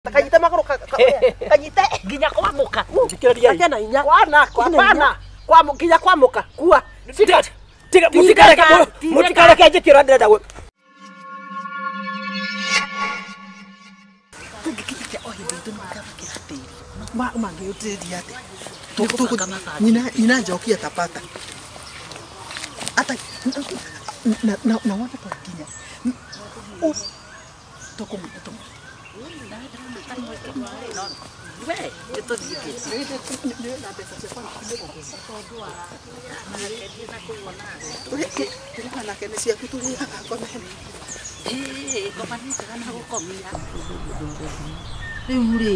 Kanyite maguru kanyite nginya kwamuka Atia na inya kwana kwapana nginya kwamuka kuwa tiga mutikare njikira ndenda gwe tungikithia o hindi itu nukabakira tiri mangiutiria ati Nina njokia tapata ata na wana twakinya tokomu we etuthike nake nĩ ciaku tũrĩaga ngomeni ngomani njega na gũkomia rĩu rĩ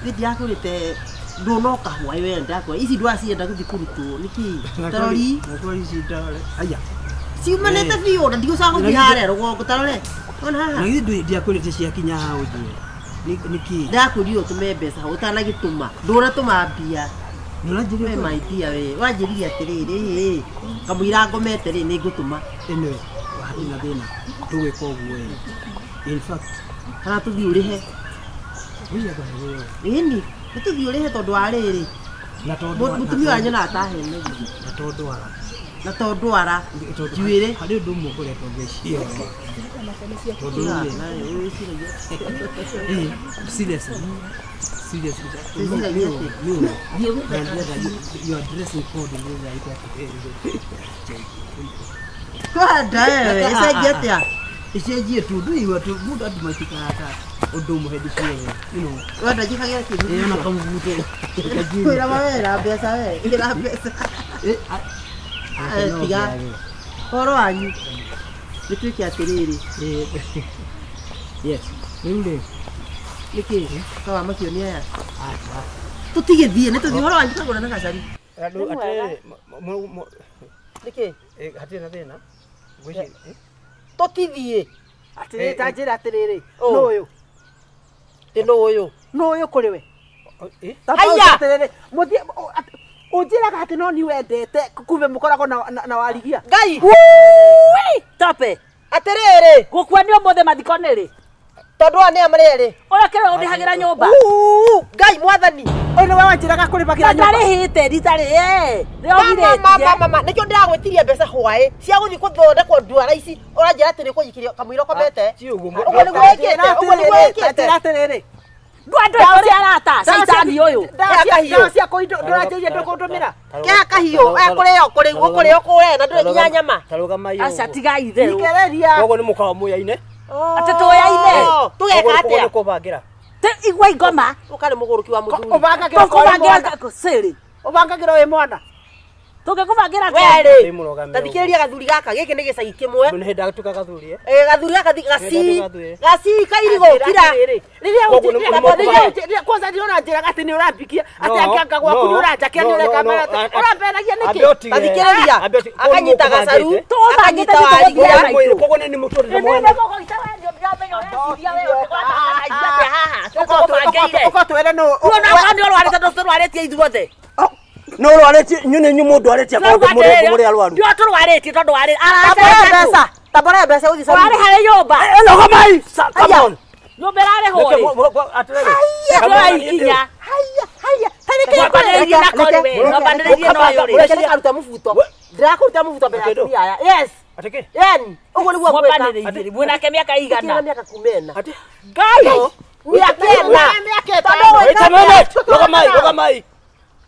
ndiakũrĩte ndonoka hwaĩ we ndakwa ici ndwacienda gũthiĩ kũrutwo nĩkĩ tarori aya ciumanĩte biũ na ndigũcoka gũthiĩ harĩa rũgongo tarore ona haha na githĩ ndiakũrĩte ciakinya hau nĩkĩ ndakwĩrire ũtũme mbeca ũtanagĩtũma ndũratũma mbia nĩũranjĩrire we maitia we wanjĩrire atĩrĩrĩ kamũira ngomete rĩ nĩngũtũma ĩno hatina thĩna tũgwĩka ũguo in fact kana tũthiĩ ũrĩhe ĩni nĩtũthiĩ ũrĩhe tondũ wa rĩrĩ mũtumia wanyu na atahene na tondwara njuĩrĩ harĩ ũndũ ũmwe ũkoretwo ngĩciria tondũ seriously you are dressing code in the right kwenda wewe ĩcenjie atĩa icenjie tu nduigua tu mũndũ andũ maitikaraga ũndũ ũmwe hĩndĩ ciothe wenda njĩkagĩra kĩndũ ona kamũbuto kwĩra mawĩra mbeca we ĩra mbeca tiga horo wanyu nĩtuĩke atĩrĩrĩ yes rĩu rĩ nĩkĩ kawa macio nĩ aya tũtigĩthiĩ nĩtũthiĩ horo wanyu kagũra na gacari nĩkĩ hatirĩ na thĩna tũtithiĩ atĩrĩ tanjĩra atĩrĩrĩ nũyũ nũyũ kũrĩ we atĩrĩrĩ unjiraga ati no ni wendete kumbe mukoragwo na warigia ngai tope atĩrĩrĩ gukua ni omothe mathikoni ri tondũ aya nĩ amarĩrĩ ũrekere ũndĩhagĩra nyũmba ngai mwathani ũyũ nĩwe wanjĩraga kũrĩhagĩra nyũmba ndarĩhĩte ritarĩ mama nĩkĩo ndĩragwĩtirie mbeca hwaĩ cia gũthiĩ gũthondekwo ndwara ici ũranjĩra atĩ nĩkũnyikirio kamũira ũkomete ũguo nĩguo wĩkĩte atĩrĩrĩ ndwandũ ciarata caitani ũyũ ndawa cia ndũranjĩirie ndũkũndũmĩra kĩa kahiũ kũrĩo kũrĩa na ndũrĩ nginya nyama aca tiga itherũ koguo nĩ mũkawa mũyaine atĩ tũyaine tũgeka atĩa kũbangĩra igua ingoma ũkarĩ mũgũrũki wa mũthuri ũbangagĩra wĩ mwana tũngĩkũbangĩra werĩ tathikĩrĩria gathuri gaka gĩkĩ nĩ gĩcagi kĩmwe nĩ hĩndĩ agatuĩka gathuri gathuri gaka gaci kairigũ kira rĩrĩa kwanza ndĩrona njĩraga atĩ nĩ ũrambikia atĩ angĩanga gwaku nĩ ũranjakia nĩ ũreka ũrambenagia nĩkĩ tathikĩrĩria akanyita gacaru akanyita warigia koguo nĩ mũtũrĩre mwega ũkotwĩre nĩ ũrwarĩte ndũtũrwarĩtie ithuothe no rwarĩtie nyune nyumu ndwarĩtie mũrĩ arwaru ndio tũrwarĩtie tondũ warĩ tabora mbeca ũthiĩ warĩ harĩ nyũmba nogamai come on nyũmba ĩrarĩ hũrĩ atĩrĩrĩ ikinya ngwambanĩrĩirie na kori we ngwambanĩrĩirie no yũrĩ ndĩrakaruta mũbuto mbere ya atumia aya yes atĩkĩ yani ũguo nĩguo ngwambanĩrĩirie mwĩnake mĩaka igana mĩaka kumena ngai mĩaka nogamai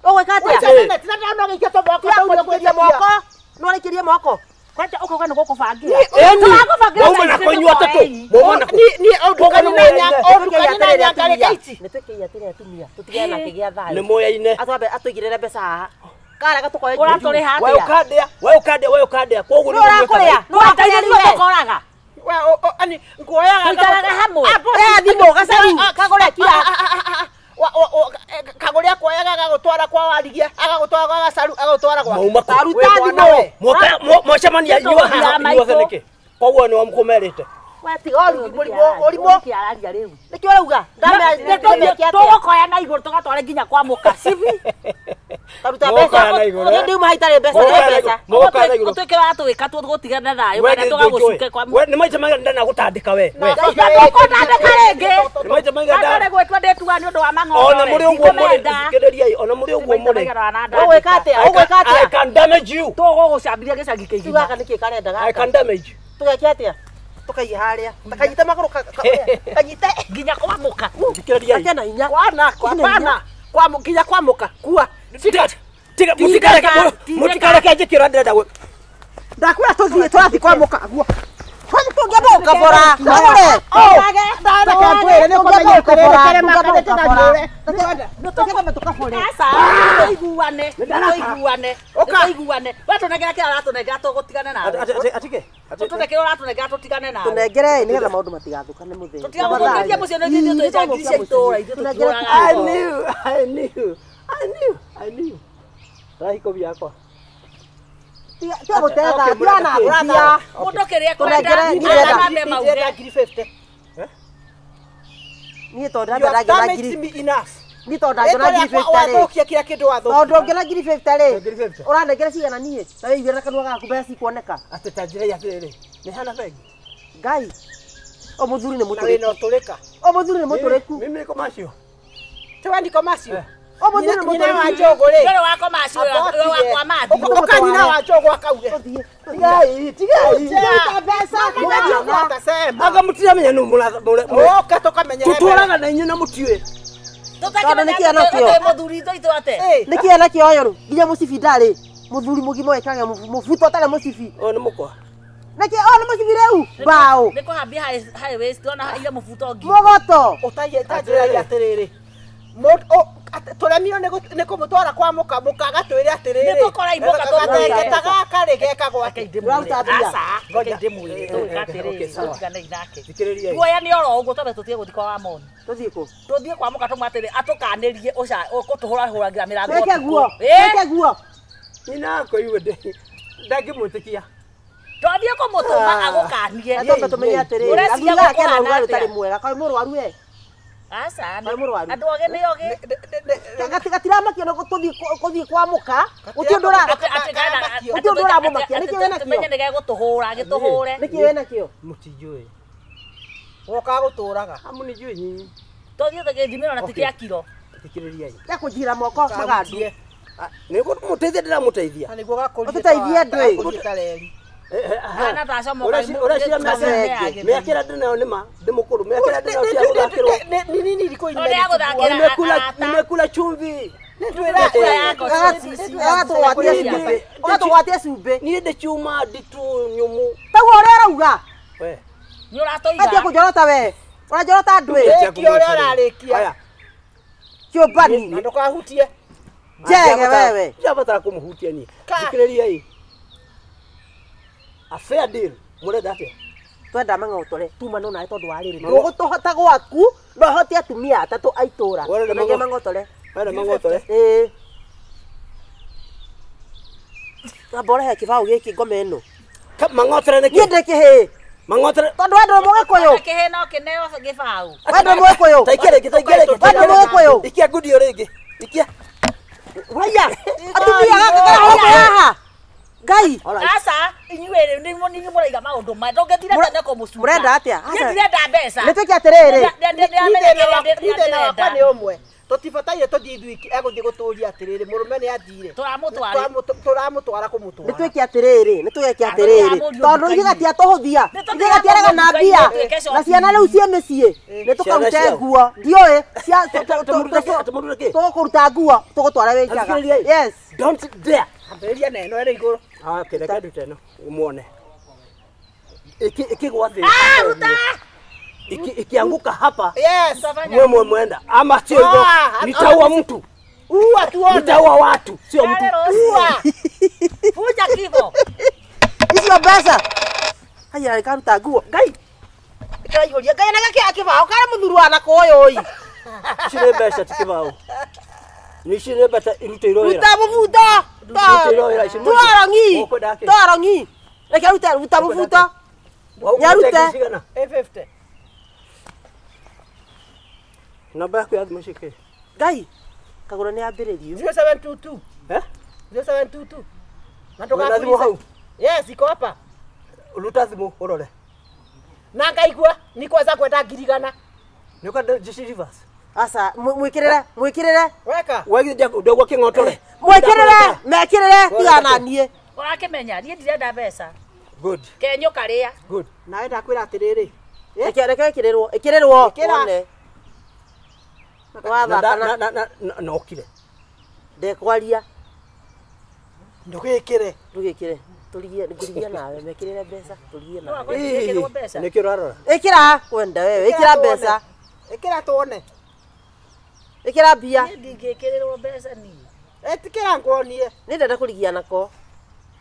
ũgwĩka atĩa nĩwarĩkĩrie moko kwanja ũkauga nĩ gũkũbangĩra mauma na kwenyu atatũ nĩtwĩkĩire atĩrĩ atumia tũtigane na kĩgĩa thayũ nĩ mũyaine atũigĩrĩre mbeca haha kara gatũkoe ũratũrĩha we ũkandĩa koguo nĩũrakũrĩa nĩũkoraga nguoyaga hamwe thimũ gacaru kagũre kira kagũrĩa kuoyaga agagũtwara kwa warigia agagũtwara kwa gacaru agagũtwara kwa taruta thimũ mwacemania inyuothe nĩkĩ koguo nĩ wamũkũmerĩte watiga ũrimũ nĩkĩo ũrauga tũgũkoya na igũrũ tũgatware nginya kwa mũka cibi Taruta mbeca. Ndio maitare mbeca. Utuke watu wikatu gutigana nayo kana tugagucuke kwa we ni maita maigana ndana gutandika we ni maita maigana ndana gwetwa ndetua ni undu wa mang'ombe ona muri uguo muri fikiriria ona muri uguo muri Ogwekate I can damage you tugugucambiria gicagi kiigima Tugaga niki karenda I can damage you Tugaki atia tukai haria takanyita maguru kanyite nginya kwamuka fikiriria akena hinya kwana nginya kwamuka kua tiga mutikareke njikira ndenda we ndakwira tuthie twathi kwamuka guo tungeba ukabora ngore ndakwira ni kumenya ukabora iguane watunengera kira ratunengera tugutigane nawe atike tutunengera ratunengera tutigane nawe tunengere ni getha maundu matigathukane muthenya tutigaguthia mucio ni thithio twijangirisha itura ithuĩ I knew rahiko biakwa tia gutega ndiana brother mundu kiria tunengere ni getha ngiri 50 ni tonda ndagera ngiri ni tonda ndagera ngiri 50 wathokia kila kindu wathokia tondu ngera ngiri 50 ri uranengera cigana nie na wĩiguĩra kanua gaku mbeca cikuoneka atetanjira ya tiriri ni hana bengi ngai o muthuri ni na wina muturĩku uturika o muthuri ni muturĩku mimi niko macio tewa ndiko macio o muthuri ni nyina wa muturĩku njogo ri ndoro wako macio wakwa mathi ukanyina wa njogo akauge tigai aga mutiramenya nu oka tukamenya tuturaga na inyu na mutiwe muthuri itu ate niki ana kioyo nginya mucibi ndari muthuri mugimo ekage mubuto tale mucibi o ni mukwa niki ona mucibi reu bao niko hambia high waist ona ile mubuto ngi mogoto utaye tajira ya tiriri turemio ni kumutwara kwa muka agatwire atiriri Nĩtũkora iboka gataga kari gekagwa tuoya nĩ oro ũguo tondũ tũtige gũthiĩ kwa Wamoni tuthie ku tũthiĩ kwa mũka tũmwatĩrĩ atũkanĩrie ũkũtũhũrahũragira mĩrango weke guo ĩĩ weke guo ina ko iwe ndangimwitikia twathiĩ kũmũtũma agũkanie tondu tumenye atiri Ũreciria athura ake na gũkũhana ugaru atĩa? tari mwega kai mũrwaru we aca Nĩ mũrwaru. andũ ogĩ nĩ ogĩ gatiramakio no kuthie kwa muka uti undu ra uti undu ra mumakia niki wena kio tumenye nĩ gegũtũhũra gĩtũhũre niki wena kio mutijui woka guturaga amunijui nyinyi tũthiĩ gĩthimĩro na tikĩa kiro tikiririai ya kujira moko magandu niko muteithia ndiramuteithia niguo gakuria Ũtũteithie ndũĩ. kutareri ana tacomoka urashira mekira ndinayo nima ndimukuru mekira ndinayo cia guthakirwo ni nini liko Ũrĩa gũthakĩra nimekula chumvi ũgatũgwatia cumbĩ niĩ ndĩ ciuma nditu nyumu taguo ũrĩa ũrauga we nĩ atia ũratũiga kũnjorota we ũranjorota ndwĩ kio ria rarikia kĩũmbani ndukahutie njege wewe ndabatara kumuhutia nie thikiririai a fair deal murenda atia twenda mang'otore tumano nawe tondũ wa rĩrĩ ndũgũtũhota gwaku no hote atumia atatũ a itũũra tũmenge mang'otore wena mang'otore ĩĩ amba ũrehe kĩbaũ gĩkĩ ngome ĩno mang'otore niĩ nĩkĩ ndĩ kĩhĩ mang'otore tondũ we ndũrĩ mũgĩkũyũ kĩhĩ no kĩneo gĩbaũ we ndũrĩ mũgĩkũyũ taikia rĩngĩ we ndũrĩ mũgĩkũyũ ikia ngudio rĩngĩ ikia waya atumia gaka karahũka haha ngai aca inyuĩ nĩ mũraiga maũndũ maya ndũngĩthire tene kũmũcunga mũrenda atĩa ndirenda mbeca nĩ twĩke atĩrĩrĩ ithena wakwa nĩ ũmwe tutibataire tuthii ithuiki egũthiĩ gũtũria atĩrĩrĩ mũrũme nĩ athire tũramũtwara nĩ kũmũtwara twĩke atĩrĩrĩ nĩ tũgeke atĩrĩrĩ tondũ ithuĩ gatiatũhũthia ithuĩ gatiarega na mbia na ciana rĩu ciĩ mĩciĩ nĩ tũkarute nguo ndiũĩ tũgũkũruta nguo tũgũtwara wĩnjaga yes don't dare ambĩrĩria na ĩno ĩrĩ igũrũ kĩreka ndute ĩno muone ikigwa thĩ ikianguka hapa yes mwe mwenda ama sio hivyo nitaua mtu uwa tuone nitaua watu sio mtu fuja kibo icio mbeca haya rĩkaruta nguo ngai ĩkĩraihũria ngai na gakĩa kĩbaũ karĩ mũthuri wa nakũyũ ĩ cire mbeca tikibao ni cire mbeca irute iroira ruta mũbuto twarongi reke ruta mũbuto nyarute A50 namba yaku ya thimũ cike ngai kagũra nĩ ambĩrĩrio 0722 Eh? 0722. Natoka hapo. Yes, iko hapa. Lutazimu urore. Na ngaigua ni kweza kwenda ngirigana. Nyoka jeshi reverse. Asa mwikirire Weka. Wewe ndogo kingotore. mwikirire mekirire tiga na nie Urakimenya nie ndirenda mbeca. Good. Kenyo karia. Good. Nawe ndakwira atiriri. reke ikirirwo Ikira. one wathaka Na okire. ndekwaria Ndugikire. ndugikire turigie ngurigia nawe mekirire mbeca turigie No nawe akwendekirwo mbeca. Nikirara. ikira kwenda wewe ikira mbeca Ikira tuone. ikira mbia Nie ndingikirwo mbeca ni. Etikira ngonie. ni ndenda kurigia nako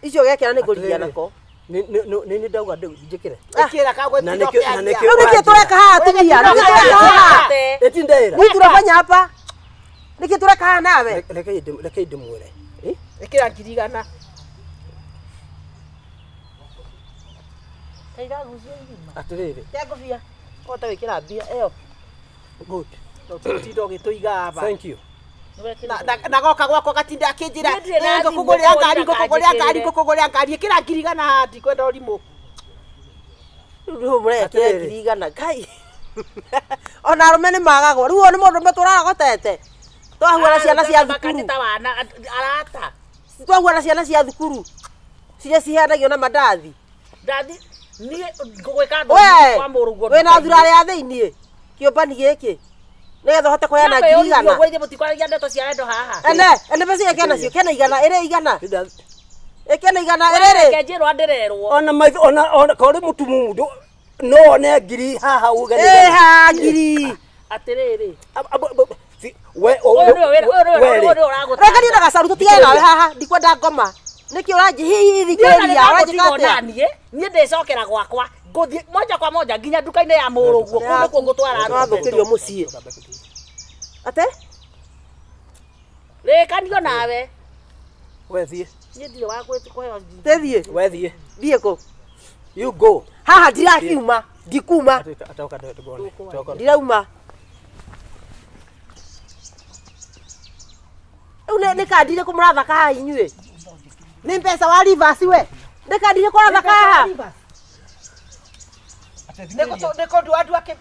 icio gekira ni kurigia nako Ni ndauga njikire. Ikira kagwe Na tiro nikio- kia. na nikio- niki tureka haha tumia niki tureka haha Eti ndaira. ni turafanya hapa niki tureka haha nawe Reke ndimwire. Ikira ngirigana. Kaiga guzio ngima. Atiriri. ngofia kota wikira mbia eyo Good. Tutindo gituiga hapa. Thank you. Na goka gwako gatinda akinjira. Ndirĩ na thimũ Ngũkũgũrĩra ngari, kũgũrĩra ngũkũgũrĩra ngari. Ikira ngirigana haha ndikwenda ũrimũ. riu murekire ngirigana kai ona arume ni magagwo riu ni mundu meturagotete twahuana ciana cia thukuru Ta wana arata. twahuana ciana cia thukuru ciria ciheanagio na mandathi Ndathi nie ngũgwĩka ndũ we kwa mũrũguo. wina thurari ya thiini kiumbani giki nigetha uhote kuheana ngirigana Ngũgwĩje mũtikwaragia ndeto cia wendo haha. ene mbeca ikena cio kena igana ire igana ikena igana iriri Kenjirwo ndirerwo. Ona maitho ona kore mutumu no ne ngiri haha ugani. ha ngiri Atiriri. We rekani na gacaru tutigane nawe haha ndikwenda ngoma niki uranjihithikiriria uranjikate nie ndicokera gwakwa nguthie moja kwa moja nginya nduka-inĩ ya mũrũguo kũndũ kũ ngũtwara andũ wathukirio mucii ate rĩkanio nawe we thie. nie ndirĩ wa kũheo tethie We thie. thie ku You go. haha ndirakiuma ndikuma Atoka ndegone. ndirauma une nikandire kumurathaka haha inyue Ni mbeca wa Rivers we. nikandire kurathaka haha Niko ndu andu ake.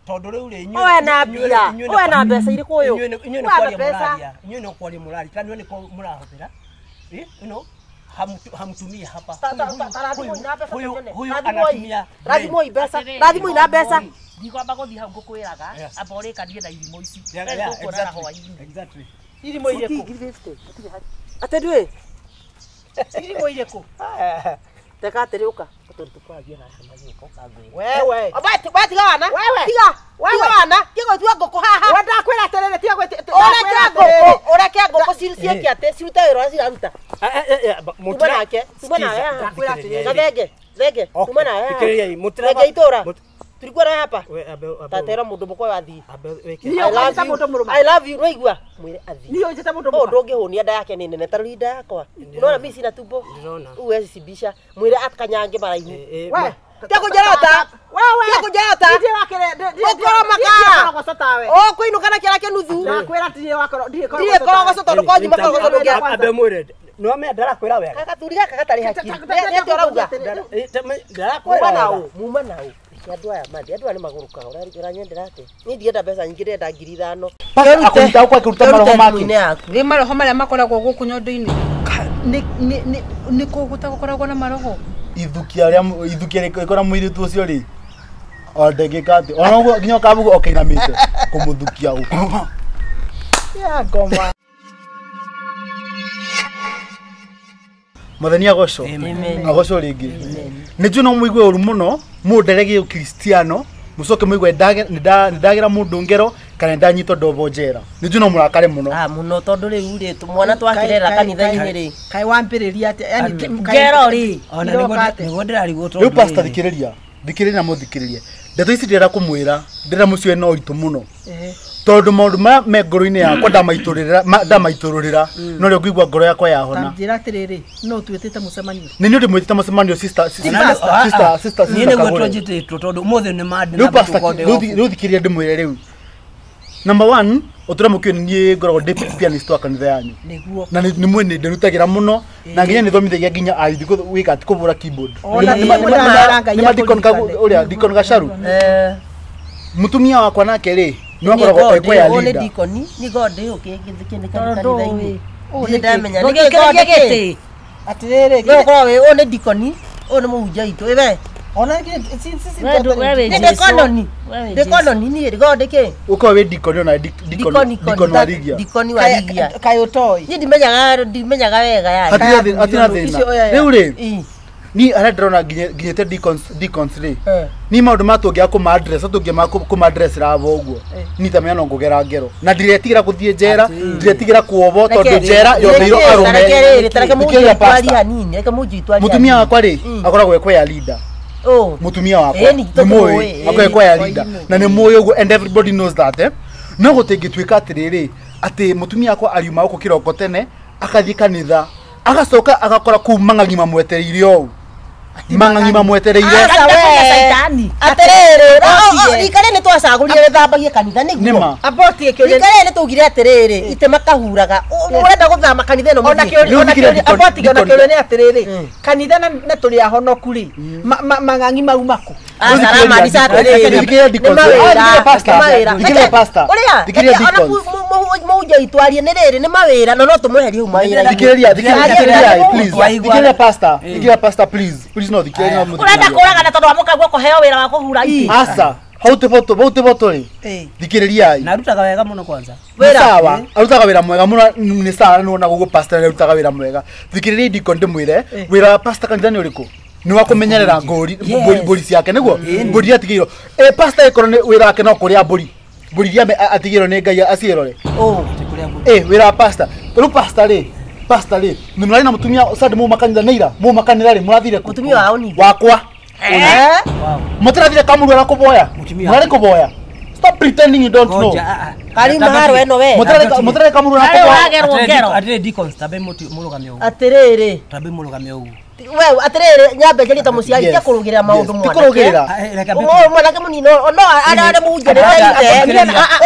Tondu riu ri inyuĩ owe na mbia owe na mbeca iriku uyu inyuĩ nĩ kwaria mũraria inyuĩ nĩ kwaria mũraria kana nĩ mũrahũthĩra hamtumia hapa huyu anatumia rathimoi mbeca rathimoi na mbeca ndikwamba gũthiĩ hau ngũkwĩraga amba ũrĩkanie na irimũ ici ngũkwĩra hwainĩ exactly Irimo ireko. ate ndui Irimo ireko. teka atiri uka Wewe. abati tiga wana Wewe. tiga wana kigo tuwa ngoko haha Wenda kwira terere tia gwete. ureke ngoko cirucie kiate cirute wira ciraruta tuma nake tuma nawe Ndakwira atiriri. na thenge tuma nawe Fikiriria mutira. thenge itura tulikuwa nawe hapa tatera mundu mukwe wathi I love you roigua mwire athi Niyo njeta mundu o ndungihunia nda yake ni nene taruri nda yakwa unaona mimi sina tumbo Ndĩrona. uwe cibisha mwire akanyange maraini We. tia kujerota Wewe. tia kujerota Ndiye wakere. Okoro maka. Goco tawe. o kuinuka na kira kinuthu Ndakwira ndiye wakoro. Ndiye ndiye korogoco tondu kwa nyuma korogoco ngia Abe mwire. No me ndara kwira wega. kaka turiga kaka tari haki ni ati orauga Ndara muma kwira nao wega. muma nao andu aya mandi andu aya ni maguruka uranyendera ati ni ndienda mbeca nyingi ndenda 5,000 akuruta kwa kuruta maroho make Rĩ maroho marĩa makoragwo gũkũ nyondo-inĩ nĩ kũ gũtakoragwo na maroho ithukia rikora muiritu ucio ri o ndegika ati ona uguo nginya kabugu okainamite kumuthukia u Ya ngoma. muthenya goco agoco ringi niju no muigue uru muno munderege ukristiano mucoke muigue ndagira mundu ngero kana ndanyito ndobo njera niju no murakare muno muno tondu riu ri mwana twakirera kanitha-ini ri Kai wambiriria ati yani ngero ri Ona niguo ndirarigwo riu pastor thikiriria na muthikiririe ndeto ici ndira kumwira ndira mucio no uritu muno tondu maundu ma me ngoro-ini yakwa ndamaitururira no rio ngigua ngoro yakwa yahona njira atiriri no twitite mucemanio. ni ni ndimwitite mucemanio sister niĩ nĩguo twenjĩtĩtwo tondũ ũmũthĩ nĩ mandi riu thikiria ndimwire riu number 1 Otura mukio ni ngoragwo ndi pianist wa kanitha yanyu. Na ni mwene ndirutagira muno na nginya ni thomithagia nginya aithi wika tikubura keyboard. Ni madikon ka uria dikon gasharu. Mutumia wakwa nake ri no akoragwo ekwa ya leader. Ni dikoni ni gode ukigithikini kanitha-ini. Ni ndamenya ni gode atirere goko we one dikoni one muhunjia itu iwe ona sisi dekononi ni gode ke uko we dikoni na dikoni warigia dikoni warigia kayotoi ni ndimenyaga wega ya atina thina riu ri ni aradrona ginyete deacons ri ni maundu matungia kuma address atungia kuma address ravo uguo ni tamenya no ngugera ngero na ndiretigira kuthie njera ndiretigira kuovo tondu njera yotheiro arume mutumia wakwa ri akoragwo ekwa ya leader mutumia wakwa ni moyo akoragwo ekwa ya leader na ni moyo uguo and everybody knows that no gutingituika atiriri ati mutumia wakwa ariuma uko kiroko tene akathie kanitha agacoka agakora ku mang'ang'ima mwetereire ou mang'ang'ima mwetereire atiriri ikare ni twacagurire wethambagie kanitha niguo aboti ikare ni tugire atiriri ite makahuraga urenda guthama kanitha no ona aboti ona kiore ni atiriri kanitha na tuli ahonoku ri mang'ang'i mau mako asara madisa atiriri dikire deacons dikire pastor dikire deacons muja itwarie ni riri ni mawira no tumuherie hu mawira dikire please dikire pastor please no dikire no urenda kuraga na tondu amuka guo kuheo wira wa kuhura iti asa haute voto ri dikiriria narutaga wega muno kwanza sawa arutaga wira mwega muno ni sawa nona gugu pastor arutaga wira mwega dikiriria deacon ndimwire wira pastor kanitha ni uriku ni wa kumenyerera ngori ciake niguo ngori atigiro pastor ikoro ni wira wake no kuria mburi dia atigiro ni ngai acirore wira pastor ru pastor ri ni mrari na mutumia sad mu makanitha neira mu makanitha ri murathire mutumia wao ni wakwa mutirathire kamuru na kuboya murari kuboya stop pretending you don't know kari maharo eno we mutirathire kamuru na kuboya atiriri deacons tabe murugamye ugu atiriri tabe murugamye ugu wewe atiriri nyambe njeri ta muciari tia kurugirira maundu mwana kurugirira mwana ke munino no ara muhunjia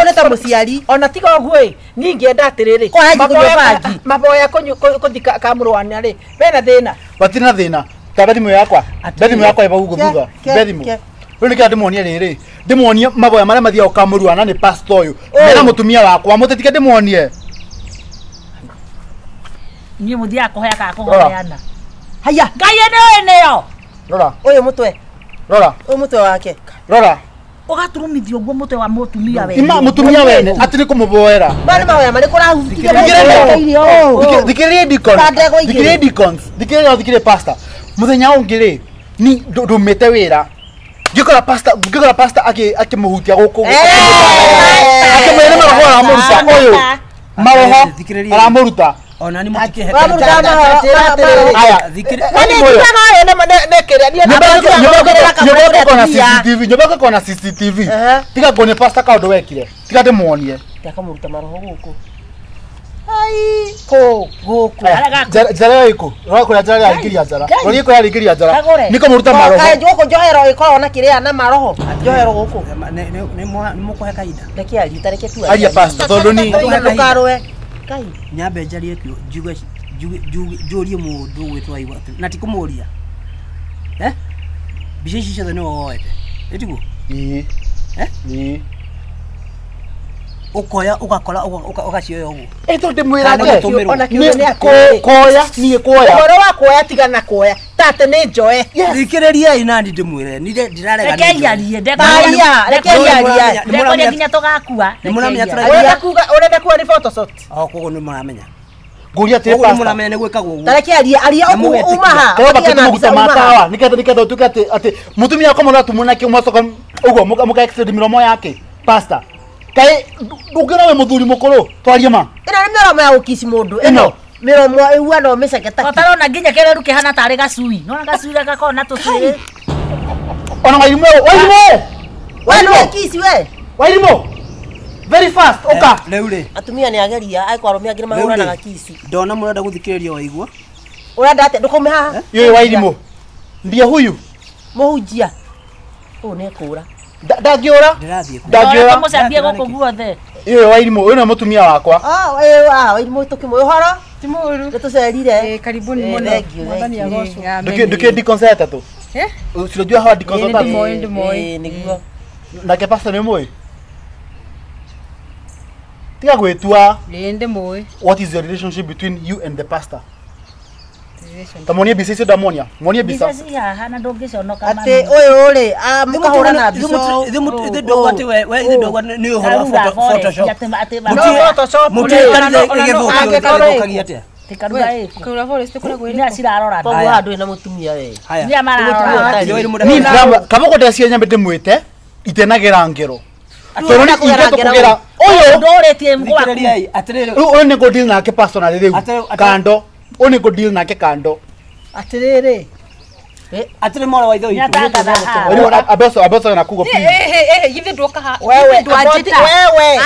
ona ta muciari ona tiga guo ni ngienda atiriri maboya kuthika kamurwana ri bena thina batina thina tabethimo yakwa eba gugu thutha bethimo ri ni kia ndimonie riri ndimonie maboya maria mathia kamurwana ni pastor uyu mera mutumia wakwa mutetike ndimonie ni muthia kuhoya ka kuhoyana haya ngai eneo rora uyu mutwe wake rora ugaturumithio guo mutwe wa mutumia we ima mutumia wene ati ni kumuboera bani mahoya mari kurahutia dikire deacons dikire pastor muthenya ungire ni ndumete wira ngikora pastor akimuhutia guku akimwira maroho aramuruta uyu maroho aramuruta ona ni mutike aya nyoboka kona CCTV tiga gone pastor kaundo wekire tiga demonie takamuruta maroho guku ai jara iko rako jara ya ikiria jara rori iko ya ikiria jara niko muruta maroho kai joko johero iko ona kiria na maroho johero guku ni mukohe kaida reke ali tareke tu aria pastor tondu ni ndukarwe kai nyambe njarie kio jurie mundu gwitwa igwa na tikumuria bishishi ciothe ni woete etiguo ukoya ugakora ugacioya uguo eto ndimwira ona kiuria ni koya ni koya waro wa koya tiga na koya tate ni njoe thikiriria inani ndimwire ni ndirarega rekeiarie rekeiarie nginya tugakua nimuramenya urenda kuga ni photoshop kogo ni muramenya nguria te pastor muramenya ni gwikagwo uguo tarekearia aria umaha kwa bakimuguta matawa niketho tukate ati mutumia kama ndo tumuna kiumacoko uguo muka extend miromo yake pastor kai ndugina we muthuri mukuru twarie ma ino ni miromo ya ukisi mundu ino miromo iwa no meceketa utarona nginya kereru kihana tari gacui no gacui gakona tuciri ona wairimo we kisi we wairimo very fast oka leure atumia ni ageria ai kwarumia ngira mahura na gakisi ndona murenda guthikiriria waigua urenda ate ndukume haha yeye wairimo ndiye huyu muhunjia ne kura ndagiora ndirathie ndagiora mucambie guku guothe Iyo Wairimu, uyu na mutumia wakwa. Wairimu tukimwe horo. Timuru. Tucerire. Karibuni muno. Mwathani agocwo. Nduke dikonsea tatu. Usirojua hawa dikonsea tatu. Ndi moi. Niguo. Na ke pastor ni moi. Tiga gwetua. Ndi moi. What is the relationship between you and the pastor? Tamonia bisisi damonia. Monia bisa. Bisisi hana ndongiconoka mama. Ati uyu ri mukahura na biso. Ithe ndogo ati we ithe ndogo ni uhoro wa photoshop. Muti kanithokagia atia. Tikaruga iko. Kura forest kura gwira. Ina cirarora. Tongo andu ina mutumia we. Nia mararora. Ni drama kama ko dacia nyambe ndimwite itenagira ngero. Toroni iteto kugera. Oyo ndoretie mgwaku. Atiriri. Uyu ni go deal nake personally riu. Kando. Oni go deal nake kando. Atiriri. Atire mora wa itho itu. Abeso na kugo pili. Give it waka. Wewe.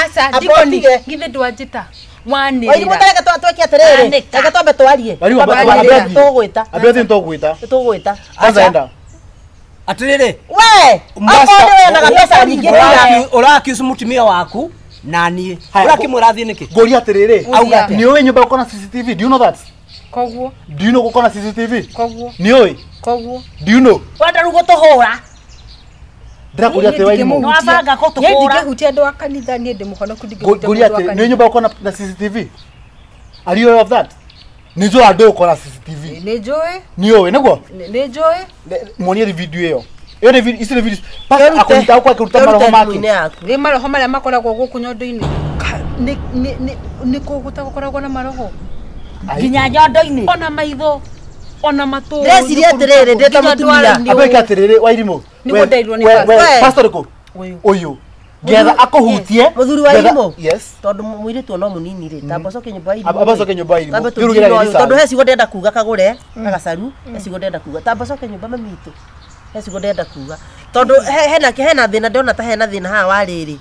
Asa dikoni. Give it wajita. Mwane. Wairimu tareka twaki atiriri. Reka twambe twarie. Tugwita. Abeso ntogwita. Tugwita. Kwanza enda. Atiriri. We. Akone na pesa nyingi rira. Urakiusu mutumia waku nani. Urakimwira thie niki. Gori atiriri. Ni wewe nyumba uko na CCTV. Do you know that? Koguo. Do you know uko na CCTV? Koguo. Ni wewe. Koguo. Do you know? Wenda rugo tohora. Ndakuri ati Wairimu. No abanga ko Yeye tohora. ndikehutia ndo akanitha ni ndi mukono kudigehutia. Gori ati ni nyumba uko na CCTV. Are you aware of that? Nijo ado uko na CCTV. Nejoe. Ni wewe nego? Nejoe. Muonie video hiyo. Iyo ni video, isi video. Pasa akonita uko akiruta maroho make. Ri maroho maria makoragwo guku nyondo-ini. Ni kuguta gukoragwo na maroho. Ginya nyondo-ini. Ona maitho. Ona matu. Ndeciria atiriri ndeta mutumia. Abeka atiriri Wairimu. Niguo ndairwo ni pastor ko. Uyu. Getha akohutie. Muthuri Wairimu. Yes. Tondu mwiritu no munini ri. Tambocoke nyumba iri. Abacoke nyumba iri. Tondu he cigo ndenda kuga kagure. Agacaru. He cigo ndenda kuga. Tambocoke nyumba mamitu. He cigo ndenda kuga. Tondu hena thina ndona ta hena thina ha wariri.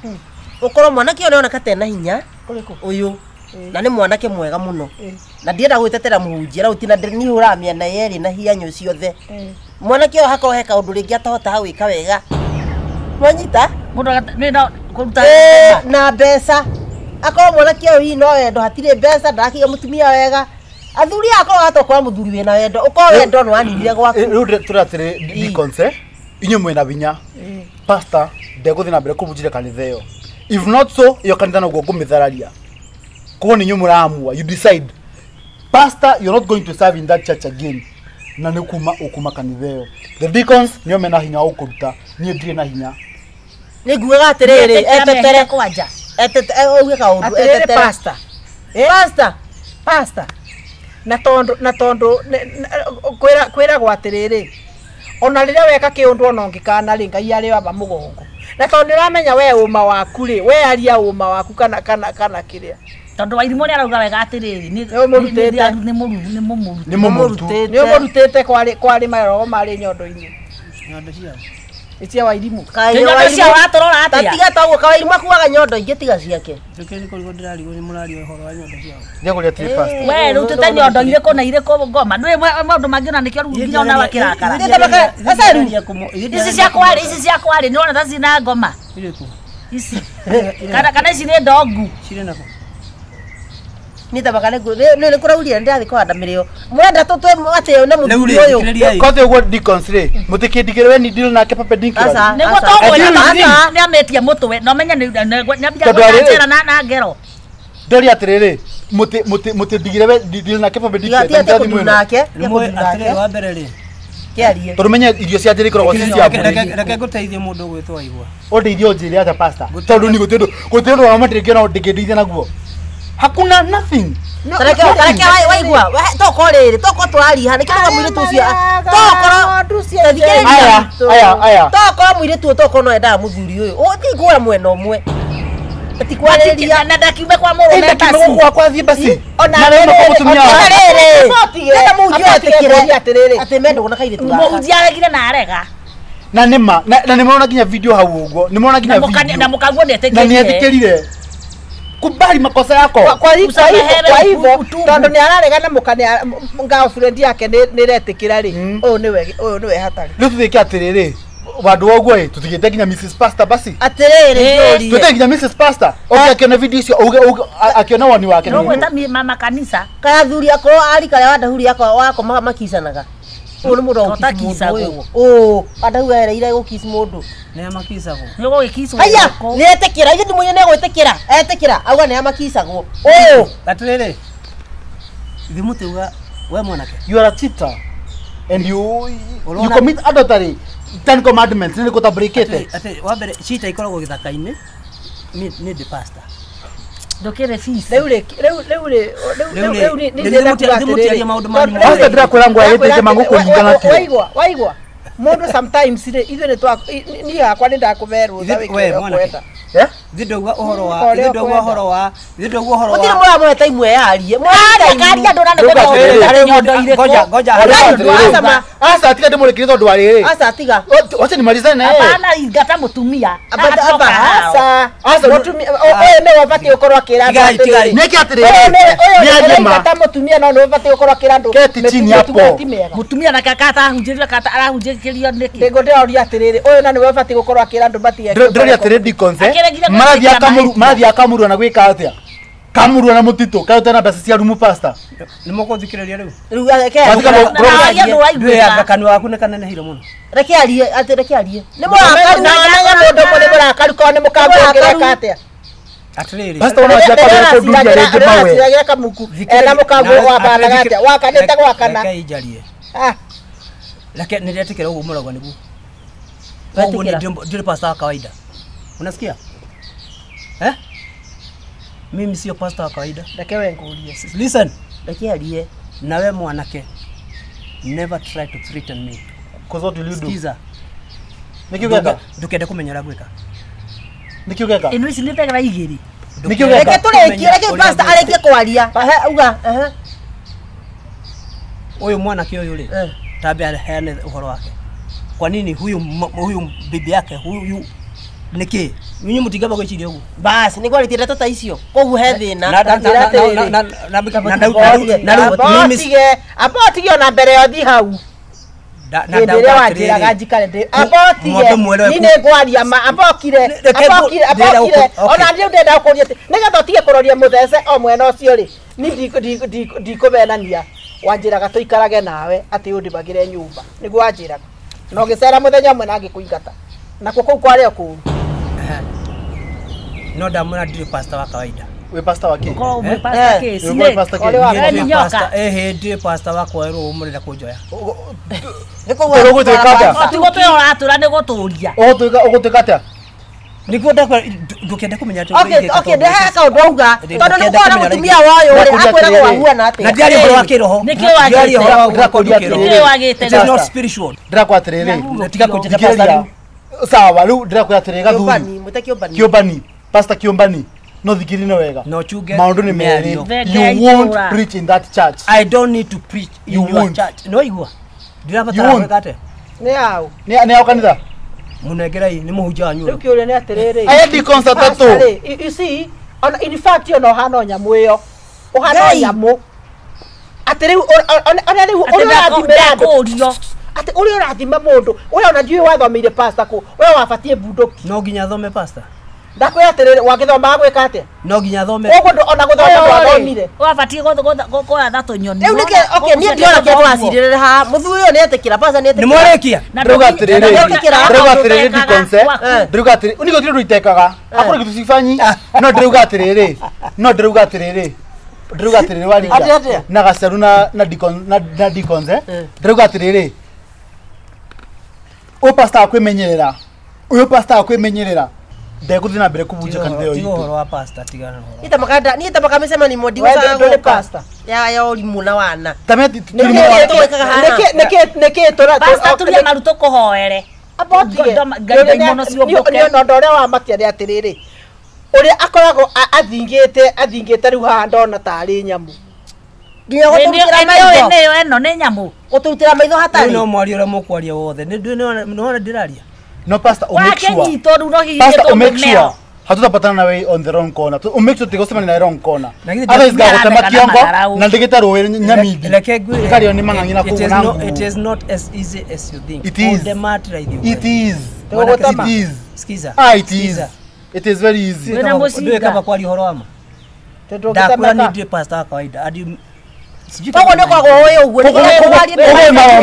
Ukorwo mwanake one ona katena hinya. Uyu. Na ni mwanake mwega muno. Na ndienda gwitetera muhunjia ra utina ni huramia na yeri na hianyo ciothe. Mwanake hako heka undu ringi atahota gwika wega. Mwanyita? Mundu ni na kuruta. Na mbeca. Akorwo mwanake uyu no wendo hatire mbeca ndakiga mutumia wega. Athuri akorwo hatokwa muthuri wina wendo. Ukorwo wendo no anirire gwaku. Riu turatire dikonse. Inyo mwena binya. Pastor ndekuthi na mbere kubujire kanitha iyo. If not so, yo kanitha no gukumithararia. Kwa ninyo muramua, you decide. Pastor, you're not going to serve in that church again. Na ukuma kanitha iyo. The deacons niyo mena hinya ukuruta, niyo ndire na hinya. Niguaga atiriri, etetere kwanja. Uge kaundu, etetere pastor. Pastor. Na tondu kwira gwatiriri. Ona riria weka kiundu ona ngikana ri Ngai ari aba mugongo. Na tondu uramenya we uma waku ri, we aria uma waku kana kiria. Tondu Wairimu ni arauga wega atiriri ni murutete kwari maroho mari nyondo-ini. Nyondo cia. Icia Wairimu. Nyondo cia watorora atia. Tiga taguo Wairimu akuaga nyondo ingi tiga ciake. Tukeni kuri ndirari ni murari uhoro wa nyondo cia. Ndio ati pastor. We rutete nyondo iriko na iriko ngoma. Ndwe maundu mangina nikio nginya ona wakirakara. Ici cia kwari ni ona taci na ngoma. Iriku. Ici. Kana ici ni ndogu. Cire nako. Ni tabaka ne kurauria ndathi kwanda mirio. Mwenda tutwe ateo na muthuri uyu. Kote ugo deacons ri. Mutikindikire we ni deal nake Papa Dinkira. Nego to ni ametia mutwe no menya ni nyambia gutera na ngero. Ndori atiriri. Mutindigire we deal nake Papa Dinkira. Ndathi mwena nake. Atire wa mbere ri. Kiarie. Turumenye irio cia njiri korwo cia cia. Reke guteithie mundu gwitwa igwa. Ondeithio njiri ata pastor. Tondu ni gutindo wa matirikio na ndingeithia naguo. Hakuna nothing. Tareke waigua. Toko riri, toko twariha ni kitaga mwire tu cia. Toko thikiriria. Aya. Toko mwire tu toko no enda muthuri uyu. Utigura mwena umwe. Atikwariria na ndakiume kwa murume basi. Kwa thie basi. Ona riri. Nenda munjio atikire. Ati mendo kuna kaire tu. Munjia aregire na arega. Na nima na nimeona kinya video hau ugo. Nimeona kinya video. Na mukaguo na nietikirire. Kubali makosa yako. Kwa hivyo tondu ni ararega na mukane girlfriend yake ni retikira ri. Uyu niwe hatari. Riu tuthike atiriri. Wadu woguo tutigite nginya Mrs Pastor basi. Atiriri njuri. Twete nginya Mrs Pastor. Okay, akiona video icio akiona wani wake. No gweta mama kanisa. Kaya thuri ako ari kaya wadahuri ako wako makisanaga. Uri mudo ukisa mundu. Oh, adahu ereire gukis mundu. Ne amakisagwo. Nyogo gikiswo. Haya, nietekera ithu munye ne gwetekera. Etekera auga ne amakisagwo. Oh, Atiriri. Thimuteuga we mwanake. You are a cheater and you commit adultery. 10 commandments ni kutabreakete. Ate wabere cita ikoragwo githaka-ini. Ni the pastor. Ndokere fees. Rĩu Thimutiaria maundu manyu. Pastor ndirakwira ngwa yete mangu kuringana tu. waigwa mundu sometimes ithuĩ nĩ twa niĩ hakwa nĩ ndakumerwo tha wĩkwenda Thindogwa uhoro wa thindogwa uhoro utire wa mura mwe time yarie. Karia ndona nĩ nyondo ire. Ngoja Asa atiga ndimurikire tondu wa riri. Asa tiga. Wacha nimalizane na yeye. Hapana ingata mutumia. asa mutumia oyo nĩ wabatiĩ gũkorwo akĩra andũ Neki atiriri. Ni ũyũ agima. ingata mutumia no nĩ wabatiĩ gũkorwo akĩra andũ Keti chini hapo. Mutumia na kaka ahunjĩrio kata arahunjĩrio nĩkĩ. Ndĩngũ ndĩroria atĩrĩrĩ ũyũ na nĩ wabatiĩ gũkorwo akĩra andũ batie Ndĩroria atĩrĩ Dickons. Marathi akamurwa na gwika atia. Kamurwa na mutito. Kayo tena mbeca cia rumu pastor. ni mukuthikiriria riu Riu ake. ndwe anga kanwa waku ni kanene hiro muno Reke arie, ati reke arie. Ni mũrakaru na mũndũ mũrĩ mũrakaru korwo nĩ mũkambũngĩreka atĩa atiriri Pastor unaja kwa kuduja rege mawe. Ndĩraciragia kamuku na mũkambũ wambandaga atĩa wakanĩte gwakana reke injarie reke niliatikira uguo muragwa niguo uguo ndio pastor wa kawaida unasikia mimi sio pastor wa kawaida reke we ngũrie listen Reke arie. nawe mwanake never try to threaten me Cause what will you do? skiza Nikiugeka. ndukende kumenyera gwika Nikiugeka. Ino ici nĩ thegera igĩrĩ. Reke turekie, reke pastor arekie kwaria. Uga, Huyu mwanake huyu yule tabe aheane uhoro wake. Kwa nini huyu bibi yake huyu niki nyinyi mutigaba gwiciria ugu basi ni kwaritie ndeto ta icio koguo he thina apotige ona mbere yo thi hau ndĩrĩa wanjĩraga njikare apotige ni nĩ ngwaria ma apokire ona rĩu ndenda gũkũria atĩ nĩgetha ũtige kũroria mũthece o mwena ũcio rĩ ni ndikũmenania wanjĩraga tũikarage nawe atĩ ũndĩmagĩre nyũmba nĩguo wanjĩraga no gĩcera mũthenya ũmwe na ngĩkũingata nako kũu kwarĩa kũru no ndamwĩra ndirĩ pastor wa kawaida. We pastor wake. Ko mu pastor ke Wewe pastor sine. ke. Ni nyoka. Ndirĩ pastor wa kwerwo umurira kunjoya. Niko gutwika Otigo twe oratura ni guturia. Ogutwika atia. Nikuo ndukende kumenya ati. Okay, ndeha ka ndauga. Tondu ni kuona mutumia wayo uri akwira gwahuana ati. Na ndiari uhoro wa kiroho. Nikio wagite. Nikio wagite. It is not spiritual. Ndirakwatĩrĩrĩ. Tiga kunjeta pastor. Sawa, riu ndirakwatĩrĩrĩ gathuri. Kiobani, muta kiobani. Kiobani. Pastor Kiobani. No thikirine wega. No chuge. Maundu ni meri. Vega You won't itura. preach in that church. I don't need to preach in You your won't. church. No igua. Ndirabatara You won't. gwikate. nĩ hau Ni ao kanitha. Munengerai ni muhunjia wanyu. rĩu kĩũria nĩ atĩrĩrĩ Aya deacons atatu. you see in fact ona ũhana nyamũ ĩyo ũhana nyamũ atĩ rĩu ona rĩu ũrathimĩra andũ atĩ ũrĩa ũrathima mũndũ ũrĩa ona ndiũĩ wathomeire pastor kũ ũrĩa wabatie bunduki No ginya thome pastor. ndakwĩra atĩrĩrĩ wagĩthoma gwĩka atĩa No ginya thome. ũguo ona gũthoma ndwathomire Wabatie gũkora tunyoni. Riu nike okay ni ndiona kia twacirire ha muthuri uyu ni etekira pastor ni Ni etekira. mwarekia. Ndauga atĩrĩrĩ. Ndauga atĩrĩrĩ Ndauga Dickons. Ndauga atĩrĩrĩ. Uniko tiri ruitekaga. Akora kitu sifanyi. No ndauga atĩrĩrĩ. No ndauga atĩrĩrĩ. Ndauga atĩrĩrĩ waringa. Na gaceru na Dickons Ndauga atĩrĩrĩ. O pastor akwimenyerera. Uyu pastor akwimenyerera. Ndekuthi na mbere kubunja kanitha yo Tigo itu. horo wa pastor tigana horo. Ita makanda ni ita makamesema ni modi Wewe usa ndũrĩ pastor. ya urimu na wana. Tameti nĩkĩ Pastor turia maruto kuhoere. apotige Ngai imono ciomboke. nĩ ũndũ ũrĩa wamakia nĩ atĩrĩrĩ ũrĩa akoragwo athingĩte rĩu haha ndona tarĩ nyamũ Nginya guturutira maitho. Eno nĩ nyamũ. Guturutira maitho hatari. No mwario ura mukwaria wothe. Ni ndiraria. No pastor, make sure. Wake nyito ru no hihi Pastor, make sure hatutapatana nawe on the wrong corner. Make sure tigosema na wrong corner. Lakini Otherwise ndio gagotema kana kiongo marau. na ndigita ruwe nyamidi. Reke ngwire. Kario ni mang'ang'ina kuona. It is not as easy as you think. It is. The mat right you. It is. Tigogotema. It is. Skiza. It is. It is very easy. Wena musinga. Ndio kama kwa lihoro ama. Ndakura ni ndiye pastor wa kawaida. Hadi sijui Kogo ne kwa goyo uguo. Kogo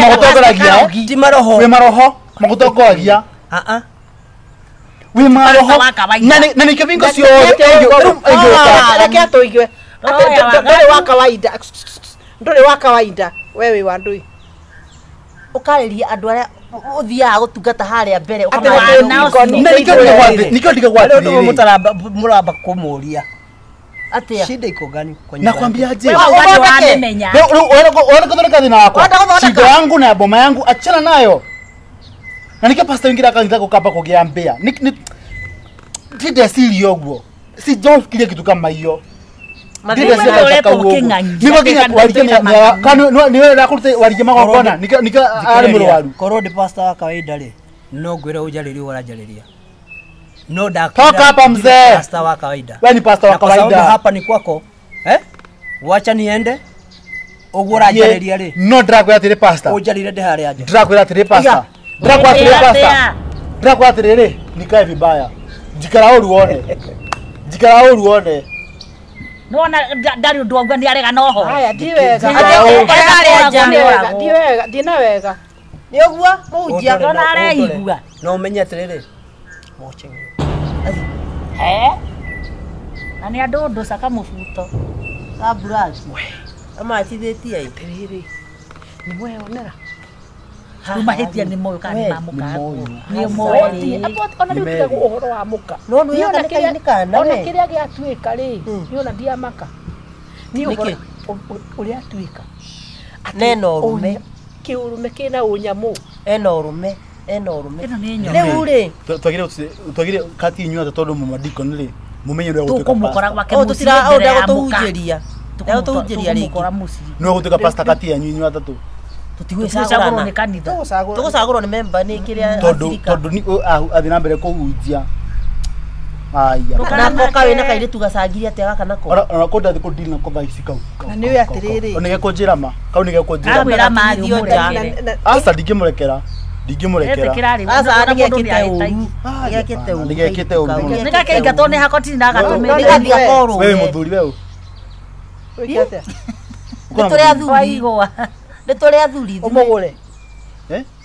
magotogoragia. Ti maroho. We maroho magotogoragia. We maroho. Na ni kibingo sio. Reke atuigue. Ndore wa kawaida. Ndore wa kawaida. Wewe wa ndui. Ukariria andu aria uthiaga gutungata haria mbere Nikio ndiga gwati. Ndio muramba kumuria. atia Shida iko gani kwa nyumba? Nakwambia aje. Watu wamemenya. Wewe kuthondeka thina wakwa. Shida yangu na boma yangu achana nayo. Na nikia pastor wingira kanitha kukapa kugia mbea. Tide sirio guo. Si John fikiria kitu kama hiyo. Tide sirio niko kinya kuarika kanu ni wewe nakurute warije magokona nika ari murwaru. Korwo ndi pastor wa kawaida ri no ngwira ujariri urajariria. No Toka hapa mzee. Pastor wa kawaida. Wewe ni pastor wa kawaida. Hapa ni kwako. Wacha niende. Ogura jariria ri. No drag ya tire pastor. Ujarire de hare aje. Drag ya tire pastor. Drag ya tire pastor. Drag ya tire ri nikae vibaya. Jikara uruone. Jikara uruone. Nona ndari undu wauga ni arega noho. Haya ndiwega. Ndiwega, ndina wega. ni oguo mujia Nona areigua. No umenye atiriri. Watching. Na ni andu ndu saka mubuto. kaburaci ama atithĩtie ai Tiriri. Ni mweyonera. Mahitia ni moyo kana ni mamuka. Ni Sorry. moyo. Apo ona nĩũtiga ũhoro wa muka. no nĩ Niona yonekaine kana ona we kĩrĩa gĩatuĩka rĩ, niona ndiamaka. Ni Nĩkĩ? ũrĩa atuĩka. nena ũrũme Kĩũrũme kĩna ũnyamũ. ena ũrũme Ino ni nyo. rĩu rĩ twagire kati inyuothe tondu mumadiko nĩ mumenye ũrĩa gũtuĩka Tukumukora gwake o muciĩ tutira o mbere ya ndago muka. tuhunjĩria ndago tuhunjĩria Tukumukora rĩngĩ muciĩ. no gũtuĩka pastor kati yanyu inyuothe atatu Tutigwĩcagũrwo nĩ kanitha. tũgũcagũrwo nĩ memba nĩ kĩrĩa tondu ni athi na mbere kũhunjia aya nako kawe na kairĩtu gacangirie atĩa gaka nako ona ko ndathi kudina ko thaici kau Na nĩwe atĩrĩrĩ. ona geko ma kau nĩ geko njĩra Agwĩra mathi Gatithio nja. ũmũrekere. asa ndingĩmũrekera Etĩkĩra rĩ. aca mũndũ nĩgekĩte nĩahĩtagia. ũru nĩgekĩte ũru Nĩgekĩte ũru. Nĩgakĩingatwo nĩ hakoti na gatumĩrĩra. nĩgathiĩ akorwo wewe muthuri wewe Wĩkĩte. nĩ tũrĩ athuri Waigua. nĩ tũrĩ athuri Ũmũgũre.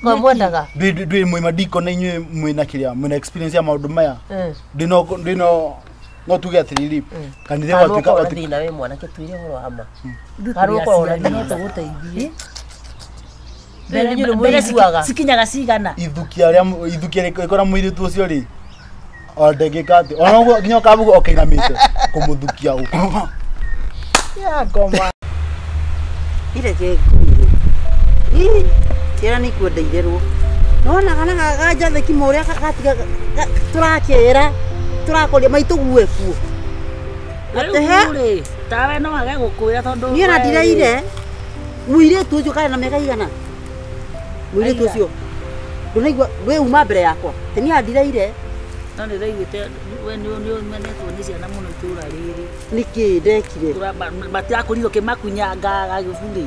kwa mwendaga ndĩ mwe madiko na inyuĩ mwĩna kĩrĩa mwĩna experience ya maũndũ maya ndino no tuge atiriri kanitha watuĩka thina we mwanake twire ũhoro wa ma Karu ũkorwo na thĩna tũgũteithie mbere nyũrũ mũiguaga cikinyaga cigana. ithukia rĩkora mũirĩtu ũcio rĩ o ndengĩka atĩ ona ũguo nginya ũkabuga ũkĩinamĩte kũmũthukia ũguo Ya ngoma. ireke ngũire kĩra nĩ kwenda itherwo nona kana ganja theki mũrĩa gatiga tũrakĩra tũrakũria maitũgue kuo Rĩu tawe no age gũkwĩra tondũ niĩ na ndireire mũirĩtu ũcio karĩ na mĩaka igana mũirĩtu ũcio ndũnaigua ndwĩuma mbere yakwa tĩ niĩ ndireire no nĩ raiguĩte we nĩ ũmenetwo nĩ ciana mũno itũũra rĩrĩ. nĩkĩ ndekire Matirakũrirwo kĩmakunyangaga gĩburi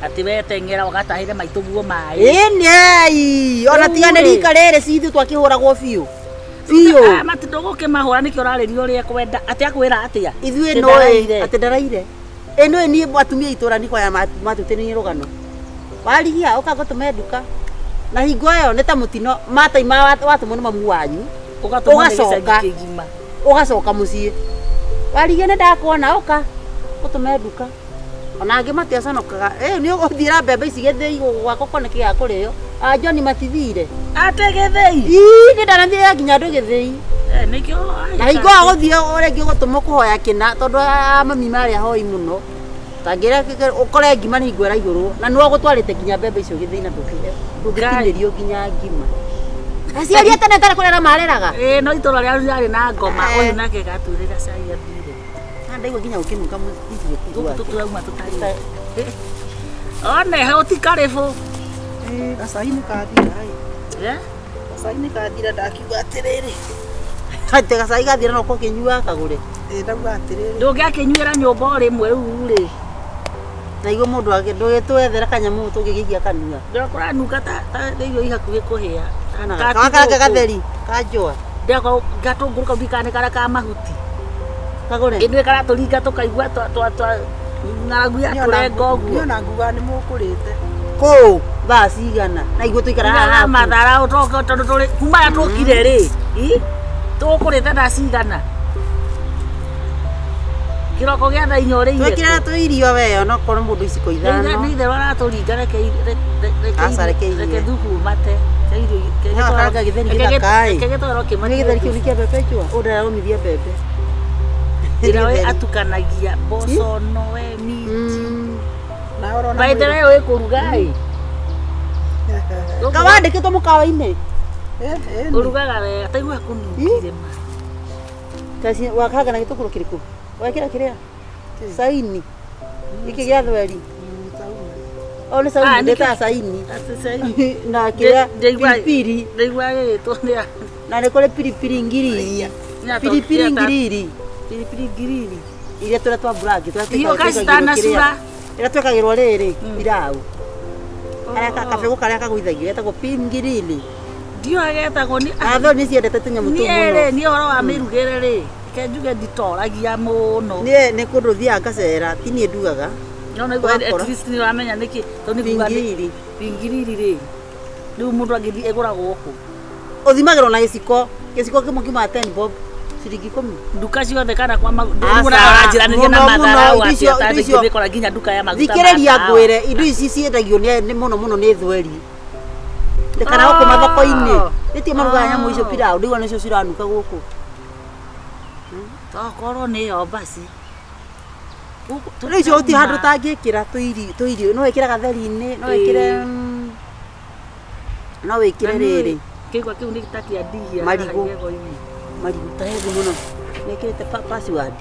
atĩ weteng'era ũgatahĩre maitũguo maĩ. ĩnei ona tiga nĩ rika rĩrĩ cithu twakĩhũragwo biũ biũ Matindũgũkĩmahũra nĩkĩo ũrarĩria ũrĩa kwenda atĩ akwĩra atĩa ithuĩ nũĩ atĩ ndaraire ĩno niĩ atumia itũra niko ya matũtĩnĩrie rũgano warigia ũkagũtũme nduka na hingo ĩyo nĩ ta mũtino mataima watũmwo nĩ mamu wanyu ũgacoka mũciĩ warigia nĩ ndakuona ũka ũtũme nduka ona angĩ matiaconokaga nĩ ũgũthiĩra mbembe ici gĩthĩi gwakwa koneki gĩa kũrĩo John matithire ate gĩthĩi nĩ ndanathire nginya andũ gĩthĩi nĩkĩo na hingo agũthiĩ ũrĩa ũgũtũmwo kũhoya kĩna tondũ mami marĩ ahoi mũno tangĩra ũkore ngima nĩ ingwera igũrũ na nĩ ũgũtwarĩte nginya mbembe icio gĩthĩi na ndũngĩkinyĩrio nginya ngima aciari tene tene kũrera mareraga no itũũra rĩao rĩarĩ na ngoma ũyũ nake gatwĩrĩra cai athire ndaigua nginya ũkĩnuka tũrauma tũtarĩ one he ũtikarĩbũ Gacai nĩ kathira. Gacai nĩ kathira ndakiuga atĩrĩrĩ. Kate gacai gathira no ko kinyua kagure. Ndauga atiriri. Ndũngĩakĩnyuĩra nyũmba rĩmwe rĩu-rĩ. Na igå må ndå angä ndå gä twethera kanyamå tå ngä gä kia kanua Ndĩrakora nuka ta irio ihakuhĩ kũhĩa. kake gatheri kanjwa Ndĩrakora gatũngũrũ kau ndikanĩ karĩa ka mahuti. kagå re Ĩndĩ karatũringa tũkaigua ng'aragu ya tũrenga ũguo. Niona nguga nĩ mũkũrĩte. kå thaa cigana na igå tå ikara haha Mathara tondũ tũrĩ kuma ya tũkire-rĩ. Tũkũrĩte thaa cigana. Kĩroko gĩa thaa inya ũrĩire. twekĩra tå irio weo no korwo må ndå iciko ithano Nĩ itherũ aratũringa Aca reke irie. reke thubu mate. Karanga gĩtheri gĩthaka-ĩ. Gĩtoro nä gä kĩmwe. theri kä u nä kä a mbembe njua å ndä raromithia mbembe Njĩra we atukanagia mboco nowe minji. Na ũrona Baita we wĩ kũruga-ĩ. kawandä kä two må kawa-inä Ũrugaga wega taigua kũnungire ma. wakaranga na gä tå kå rå kä rä kå wekĩra kä rä a caini gä kä gä a thweri o nä Ah, caini nĩkĩ- ndä taa caini Atĩ cai- na kä rä a Ndaigua- piripiri ndaigua gĩgĩtwo nĩ a- na nä kå rä piripiri ngiriri piripiri ngiriri Pilipili ngiriri. iria tå rä a twa mburangi Irio kacitanacura. ä rä a twekagä rwo rä rä irau kabegå karä a kagåithagio getagwo pingirili Ndiũĩ getagwo nĩ atho nä ciendete tå nyamå tå niĩ-rĩ må niĩ ũhoro wa mĩrugĩre-rĩ reke njuge nditoragia mũno. nä kå ndå thiaga ngacera ti niä ndugaga No nĩguo Wakora. at least nĩwamenya nĩkĩ tondũ nĩkuga nĩ- pingirili pingiriri-rĩ rĩu mũndũ angĩthiĩ egũragwo gũkũ å thimagä rwo na gä ciko kä mwe kiumaga 10 bob ciringi 10 nduka ciothe kana kwa Aca, ũranjĩranĩria na mũno, mathara mũno, icio- atĩ icio- ngĩkora nginya nduka ya maguta thikä rä ria ma tawa. ngwä re indo ici ciendagio må no nä thweri ndekana gå kå mathoko-inĩ nä tie marugaga nyamå icio pirau ndäigua nä cio ciranuka gå kå tokorwo nĩ yo basi rä icio å ti handå tangä kä ra tå irio no wä kä re gatheri-inĩ no wä kä re no wä kä re rä rä kĩigua kĩu nĩ ta kĩandihia Marigũ. marigå ta hethi må no nä kä rä te password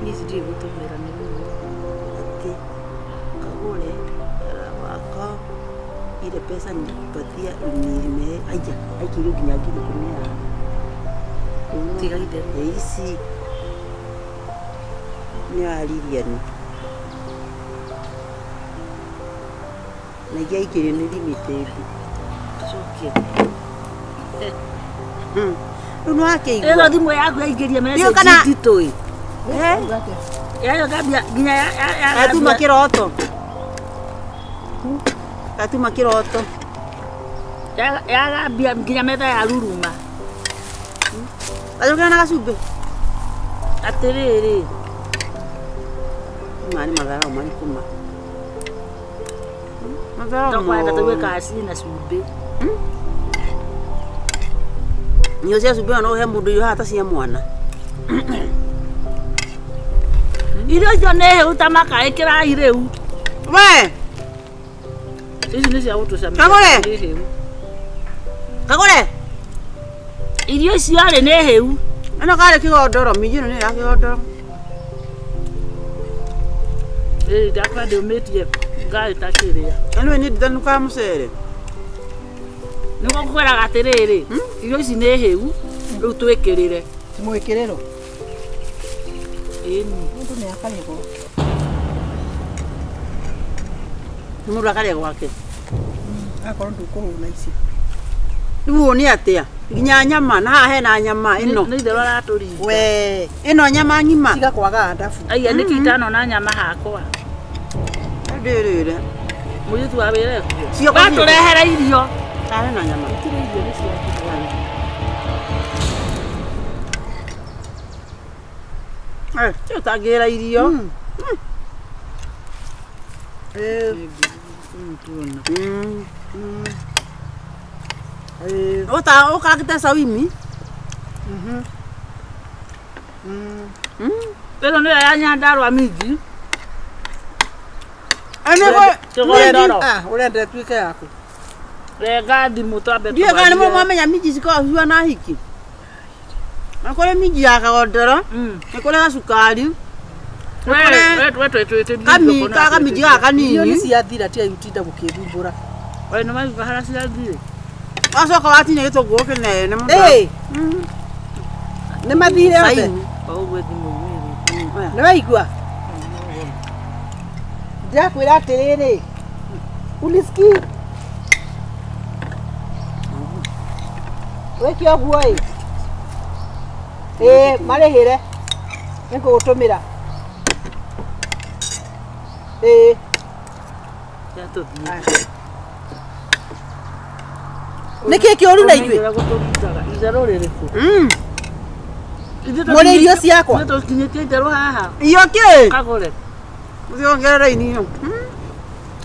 nĩcindiĩ gũtũmĩra nĩ ati kagure wako ile pesa nilipatia nime aija aikirio nginya ngiri 10 tiga itherũ ici nä ariria nä na ingä aikirio nä limited cokie rä u nä wakä ĩno igua thimũ yaku yaingĩria Ndio kana- message nditũ-ĩ yayo ngambia nginya gatuma kä roto gatuma kä roto yagambia nginya metha ya ruruma gacå na gacumbä atĩrĩrĩ mani matharau marikå tokwenda tũigwe kaci na cumbĩ nio cia cumbä no he må ndå irio hata cia mwana irio icio nĩ hĩu ta makaĩ kĩrai rĩu we ici nĩ cia gũtũcamia Kagũre. nĩ hĩu kagå re irio icio-rĩ nĩ hĩu ä no karä kä gondoro minji ä no nä ya kä gondoro ĩĩ ndakora ndĩũmĩtie ngarĩ ta kĩrĩa ä no nä ndithanukaga må cere nĩguo kwĩraga atĩrĩrĩ irio ici nä hĩu rĩu twĩkĩrĩre Mwĩkĩrĩro. ĩni Mũndũ nĩ akarĩgwo. nä må ndå akarä gwake Akorwo ndũkũhũna ici. rä u å nä atä a nginya nyama na haha hena nyama ä no nĩ itherũ aratũringa we ä no nyama ng'ima Tiga kwaga ndabu. aia nĩkĩ itanona nyama hakwa ndä rä re mũirĩtu wa wĩra Cio ekuo kũhiũha. watũrehere irio haha hena nyama cio tangä ra irio å kagä te cawimi ĩno nĩyo ya nyandarũa minji tũgũre roro Ah, ũrenda ĩtuĩke yaku. renga thimũ twambe ndiä kana nä må mwamenya minji cikoragwo na hiki na kå rä minji ya kagondoro nä kå rä gacukari kaminji gaka Irio nĩ kanini ciathira tiga itinda gũkĩthumbũra. nĩ maiguga harĩa cirathire wacoka watinä gä tå ngå kä nene Ĩĩ. Nĩ mathire othe. Nĩ waigua? Ndĩrakwĩra atĩrĩrĩ. Uliski. Wĩke ũguo ĩ. Marĩhĩre. Nĩngũgũtũmĩra. Nĩkĩ kĩũru na ithuĩ? Mũrĩ irio ciakwa? Iyo kĩ? Kagũre. Ũthiongerera inio.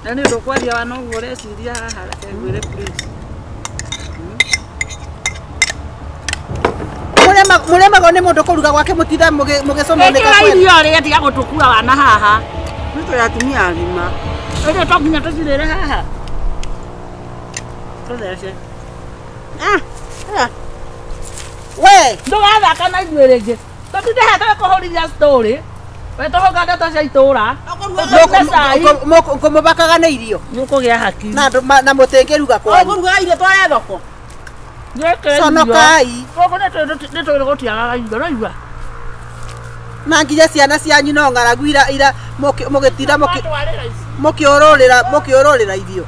Na nĩ ndũkwaria wa no ũreciria haha ngwĩre please. Mũremago nĩ mũndũ kũruga gwake mũtitha mũgĩcoma nĩ Ĩkĩra irio rĩrĩa tiga gũtũkua wana haha. Nĩtũ ya atumia agima. Ĩrĩa tũkinya tũcirĩre haha. Tũthece. We, ndũgathaka na ithuĩ rĩngĩ. Tũtindĩhe twĩkũhũrithia story. Wetũhũka ndeto cia itũũra. ngũmũbakaga nĩ irio. Nĩũkũgĩa hakiri. Na mũtĩngĩruga kwanyu. Ũruga irio tware thoko. Conokai. Gũkũ nĩ tũrĩ gũtiagaga irio no igua. Na nginya ciana cianyu no ng'aragu ira mũgĩtinda mũkĩũrũrĩra irio.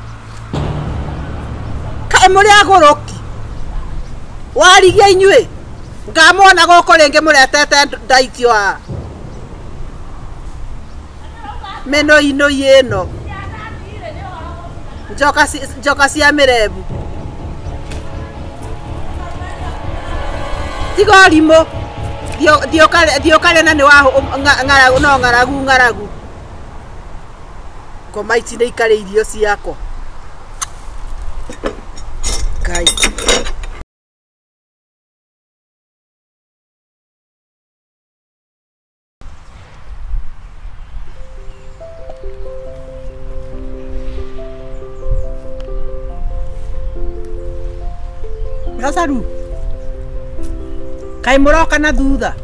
Kaĩ mũrĩ agũrũki. Warigia inyuĩ. Ngamwona gũkũ rĩngĩ mũretete ndaitio a. Meno-inũ ĩno. Njoka cia mĩrebu. Tiga ũrimũ. Thiũkare na nĩ wa ng'aragu. Ngoma ici nĩ ikarĩ irio ciakwa. Ngai. Gacaru. Kaĩ mũroka na thutha.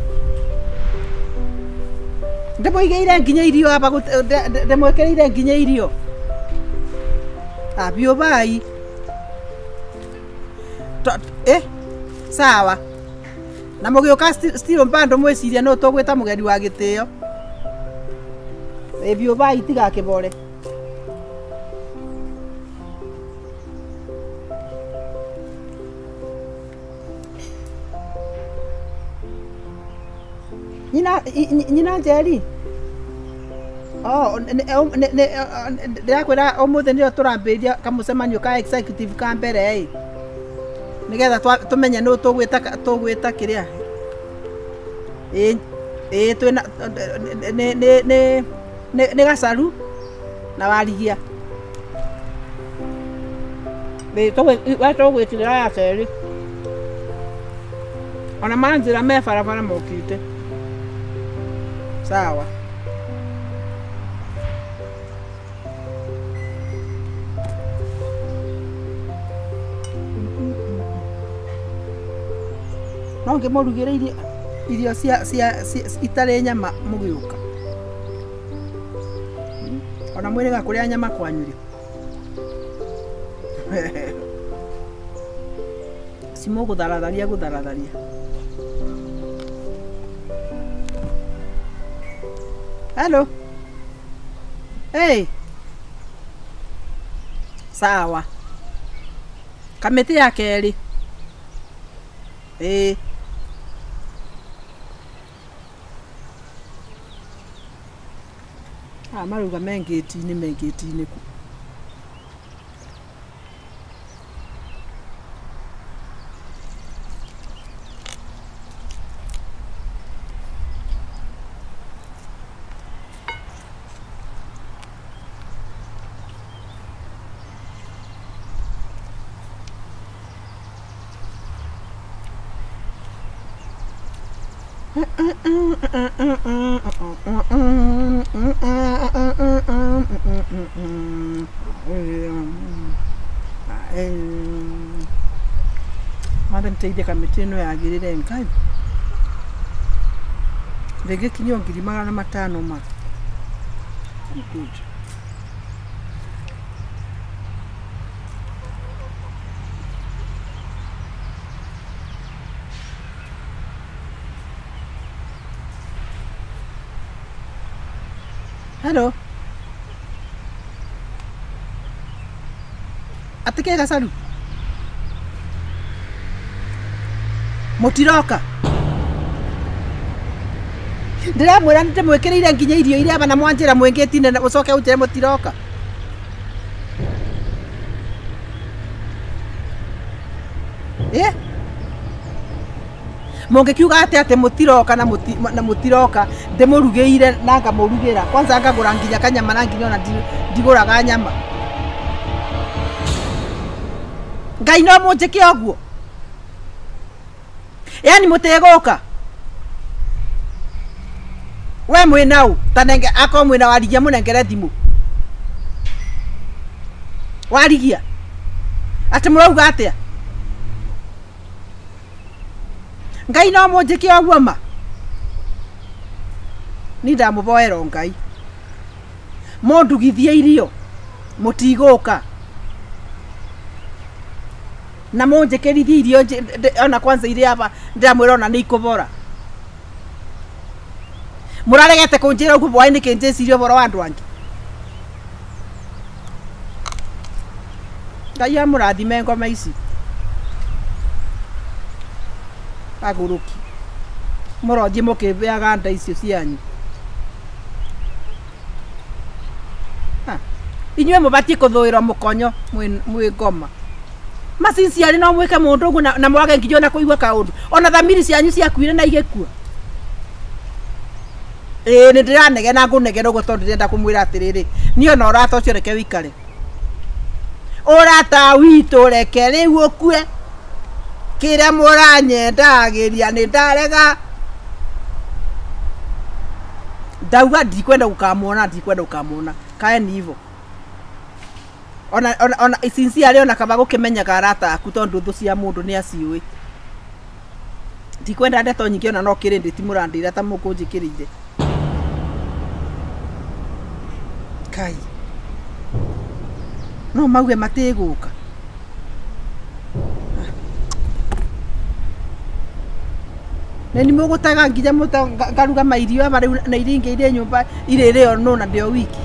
Ndĩmũigĩire nginya irio hapa ndĩmwĩkĩrĩire nginya irio. Biũ bai. Sawa. Na mũgĩũka still mbando mwĩciria no tũgwĩta mũgeni wa gĩtĩo. Biũ bai tigakĩbore. Nyina Njeri. Ndĩrakwĩra ũmũthĩ nĩyo tũrambĩrĩria kamũcemanio ka executive ka mbere nĩgetha tũmenye nũ tũgwĩta kĩrĩa. Twĩna nĩ Gacaru na Warigia. Tũgwĩkĩrĩra ya Ceri. Ona manjĩra me barabara mokĩte. Sawa. No ngĩmũrugĩre irio itarĩ nyama mũgĩũka. Ona mwĩrĩga kũrĩa nyama kwanyu rĩ. Simũgũtharatharia. Hello. Hey. Sawa. Kamĩtĩ ya kerĩ. Maruga mengĩti-inĩ ku. Mother nteithie kamĩtĩ ĩno yagĩrĩre Ngai. Ndĩngĩkinyio 500 ma. Good. Hello. Atike Gacaru. Mutiroka. Ndiramwira ndimwikirire nginya irio iria bana mwanjira mwingitine na ucoke ujire mutiroka. Mungikiuga ate mutiroka na mutiroka ndimurugiire na ngamurugira kwanza ngagura nginya kanyama na nginya ona ndiguraga nyama. Ngai no munjike oguo. Yani mutegoka. We mwinau tanenge ako mwina warigia munengere thimu. Warigia. Ati murauga atia? Ngai no munjike oguo ma. Ni ndamuboera Ngai. Mondugithie irio. Mutigoka. Na munjikirithie irio ona kwanza iria aba ndamwira ona ni ikubora. Muraregete kunjira uguo bwaini kinjeci irio bora wa andu angi. Ngai amurathime ngoma ici. Aguruki. Murothie mukibeaga nda icio cianyu. Inywe mubatie kuthuira mukonyo mwi ngoma. Masinsi ari no mwike mundu ugu na mwage ngijo na kuigwa kaundu. Ona thamiri cianyu ciakuire na igekua. Ni ndiranege na ngunegera ugo tondu ndenda kumwira atiriri. Ni ona urata ucio reke wikare. Urata witu reke riu ukue. Kira muranyendagiria ni ndarega. Ndauga ndikwenda ukamwona. Kae ni hivyo. Ona sinsi ari ona kaba gukimenyaga arata aku tondu thu cia mundu ni aciui. Ndikwenda ndeto nyingi ona no kirindi timurandira ta mukunjikirire. Kai. No mauge matiguka. Neni mugutaga nginya ngaruga mairio abari na iringe ire nyumba irere ono na ndio wiki.